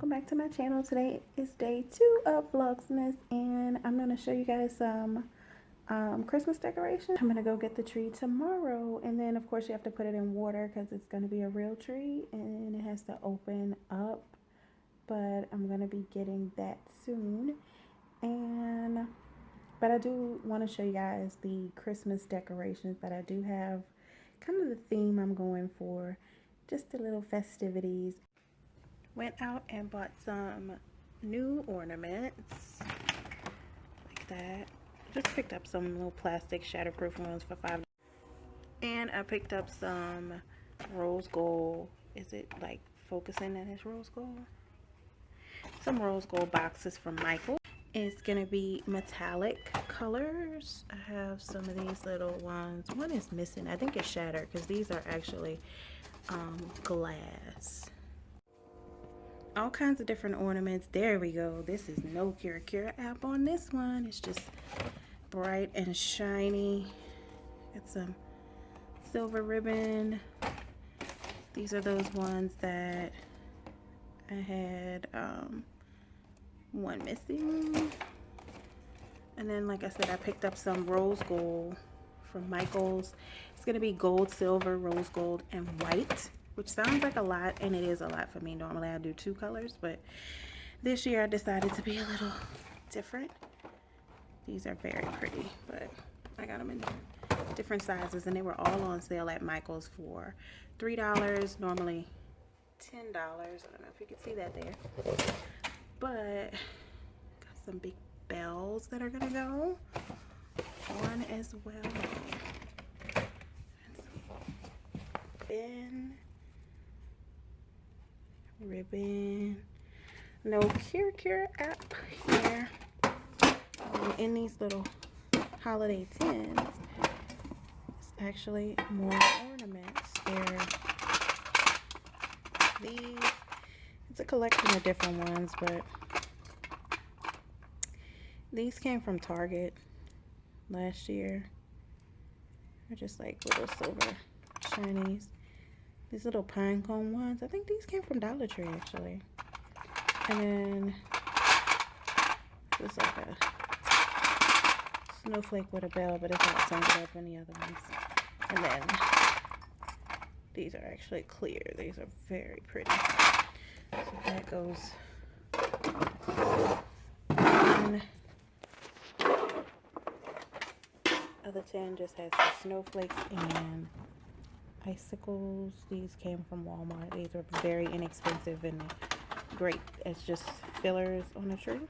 welcome back to my channel. Today is day 2 of Vlogsmas, and I'm going to show you guys some Christmas decorations. I'm going to go get the tree tomorrow, and then of course you have to put it in water because it's going to be a real tree and it has to open up, but I'm going to be getting that soon. But I do want to show you guys the Christmas decorations that I do have, kind of the theme I'm going for, just the little festivities. Went out and bought some new ornaments like that. Just picked up some little plastic shatterproof ones for $5. And I picked up some rose gold. Is it like focusing in this rose gold? Some rose gold boxes from Michael. It's gonna be metallic colors. I have some of these little ones. One is missing. I think it's shattered because these are actually glass. All kinds of different ornaments. There we go. This is no Kira app on this one. It's just bright and shiny. Got some silver ribbon. These are those ones that I had one missing. And then, like I said, I picked up some rose gold from Michael's. It's gonna be gold, silver, rose gold, and white, which sounds like a lot, and it is a lot for me. Normally I do 2 colors, but this year I decided to be a little different. These are very pretty, but I got them in different sizes, and they were all on sale at Michael's for $3, normally $10. I don't know if you can see that there, but got some big bells that are gonna go on as well. And ribbon. No Kira app here. In these little holiday tins, it's actually more ornaments. It's a collection of different ones, but these came from Target last year. They're just like little silver shinies. These little pine cone ones, I think these came from Dollar Tree actually. And then this is like a snowflake with a bell, but it's not tangled up in the other ones. And then these are actually clear. These are very pretty. So that goes in. Other tin just has the snowflakes and icicles. These came from Walmart. These are very inexpensive and great as just fillers on a tree.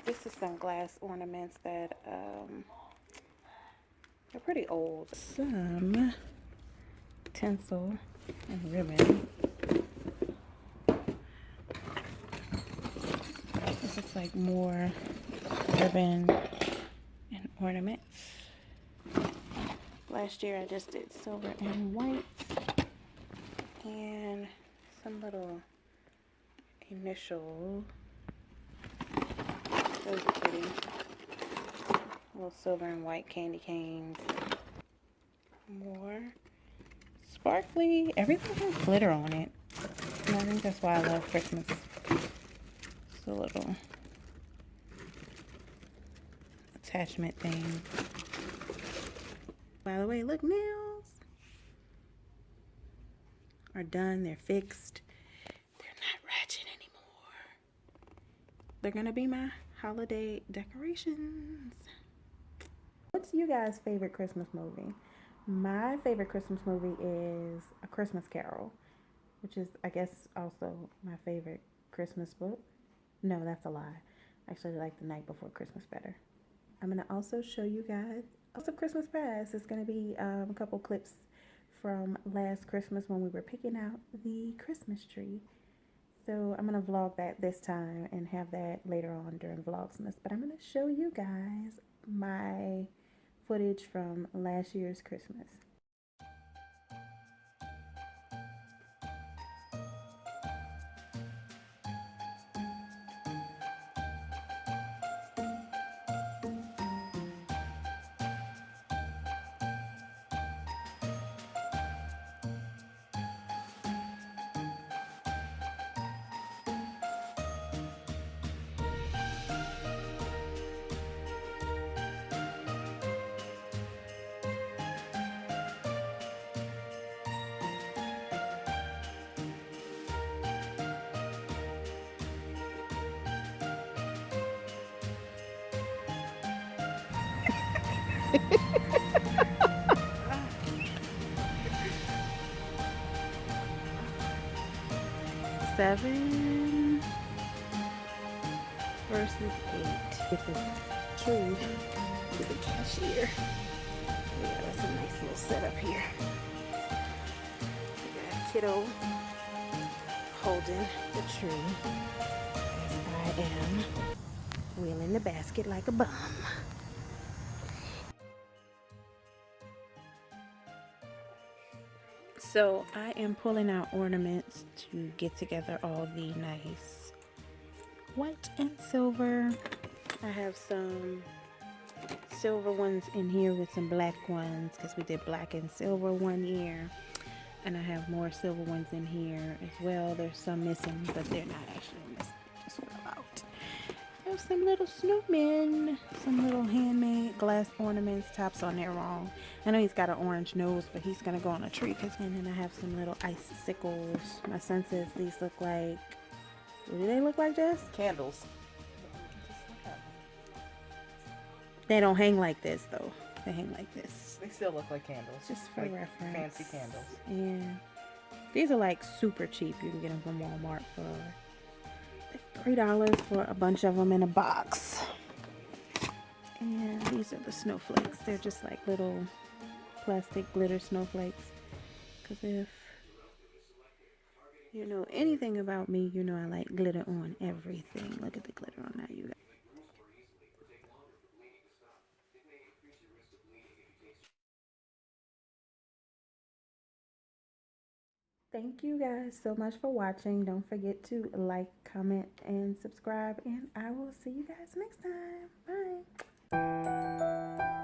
This is some glass ornaments that are pretty old. Some tinsel and ribbon. This looks like more ribbon and ornaments. Last year I just did silver and white, and some little initials. Those are pretty. Little silver and white candy canes. More sparkly. Everything has glitter on it. And I think that's why I love Christmas. It's a little attachment thing. By the way, look, nails are done. They're fixed. They're not ratchet anymore. They're gonna be my holiday decorations. What's you guys' favorite Christmas movie? My favorite Christmas movie is A Christmas Carol, which is, I guess, also my favorite Christmas book. No, that's a lie. I actually like The Night Before Christmas better. I'm gonna also show you guys also Christmas past. It's gonna be a couple clips from last Christmas when we were picking out the Christmas tree. So I'm gonna vlog that this time and have that later on during Vlogsmas. But I'm gonna show you guys my footage from last year's Christmas. Seven versus 8. With the tree with the cashier. Yeah, that's a nice little setup here. We got kiddo holding the tree as I am wheeling the basket like a bum. So I am pulling out ornaments to get together all the nice white and silver. I have some silver ones in here with some black ones because we did black and silver one year. And I have more silver ones in here as well. There's some missing, but they're not actually missing. They just fell out. I have some little snowmen, some little handmade glass ornaments. Top's on there wrong. I know he's got an orange nose, but he's gonna go on a tree. And then I have some little icicles. My son says these look like, what do they look like, Jess? Candles. They don't hang like this though. They hang like this. They still look like candles. Just for like reference. Fancy candles. Yeah. These are like super cheap. You can get them from Walmart for like $3 for a bunch of them in a box. And these are the snowflakes. They're just like little plastic glitter snowflakes. Because if you know anything about me, you know I like glitter on everything. Look at the glitter on that, you guys. Thank you guys so much for watching. Don't forget to like, comment, and subscribe. And I will see you guys next time. Bye.